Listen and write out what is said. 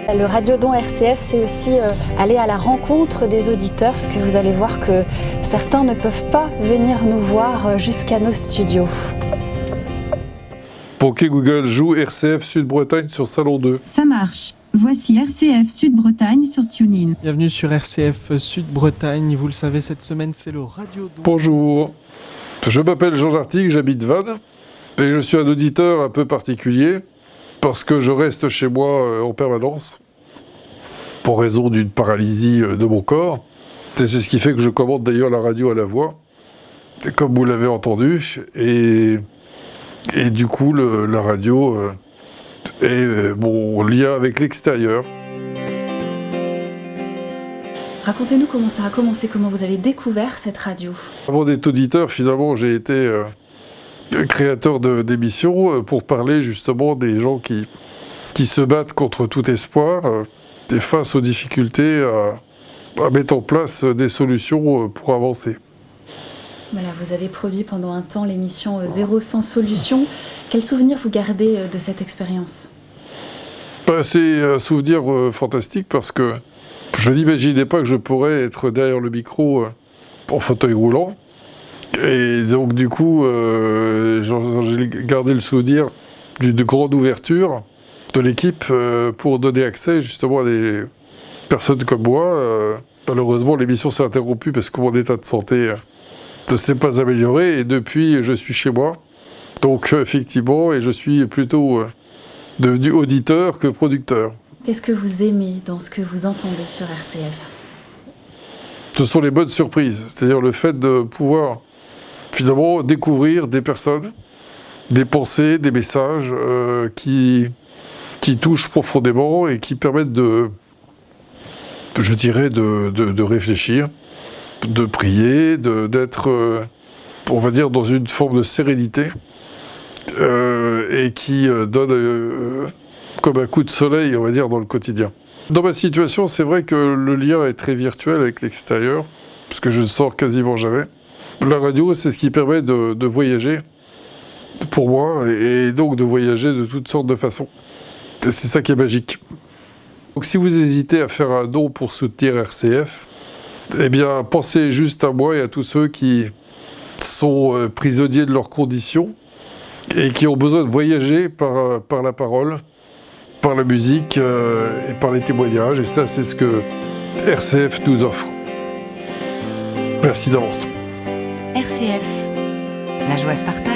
Le Radiodon RCF, c'est aussi aller à la rencontre des auditeurs, parce que vous allez voir que certains ne peuvent pas venir nous voir jusqu'à nos studios. Pour que Google joue RCF Sud-Bretagne sur Salon 2. Ça marche. Voici RCF Sud-Bretagne sur TuneIn. Bienvenue sur RCF Sud-Bretagne. Vous le savez, cette semaine, c'est le Radiodon. Bonjour. Je m'appelle Jean Lartigue, j'habite Vannes. Et je suis un auditeur un peu particulier, parce que je reste chez moi en permanence, pour raison d'une paralysie de mon corps. C'est ce qui fait que je commande d'ailleurs la radio à la voix, comme vous l'avez entendu. Et du coup, la radio est mon lien avec l'extérieur. Racontez-nous comment ça a commencé, comment vous avez découvert cette radio. Avant d'être auditeur, finalement, j'ai été créateur d'émissions pour parler justement des gens qui se battent contre tout espoir et face aux difficultés à mettre en place des solutions pour avancer. Voilà, vous avez produit pendant un temps l'émission Zéro sans solution. Quel souvenir vous gardez de cette expérience ? C'est un souvenir fantastique parce que je n'imaginais pas que je pourrais être derrière le micro en fauteuil roulant. Et donc du coup, j'ai gardé le souvenir d'une grande ouverture de l'équipe pour donner accès justement à des personnes comme moi. Malheureusement, l'émission s'est interrompue parce que mon état de santé ne s'est pas amélioré et depuis, je suis chez moi. Donc effectivement, et je suis plutôt devenu auditeur que producteur. Qu'est-ce que vous aimez dans ce que vous entendez sur RCF ? Ce sont les bonnes surprises, c'est-à-dire le fait de pouvoir finalement découvrir des personnes, des pensées, des messages qui touchent profondément et qui permettent de réfléchir, de prier, d'être, on va dire, dans une forme de sérénité et qui donne comme un coup de soleil, on va dire, dans le quotidien. Dans ma situation, c'est vrai que le lien est très virtuel avec l'extérieur, parce que je ne sors quasiment jamais. La radio, c'est ce qui permet de voyager, pour moi, et donc de voyager de toutes sortes de façons. C'est ça qui est magique. Donc si vous hésitez à faire un don pour soutenir RCF, eh bien, pensez juste à moi et à tous ceux qui sont prisonniers de leurs conditions et qui ont besoin de voyager par la parole, par la musique et par les témoignages. Et ça, c'est ce que RCF nous offre. Merci d'avance. RCF, la joie se partage.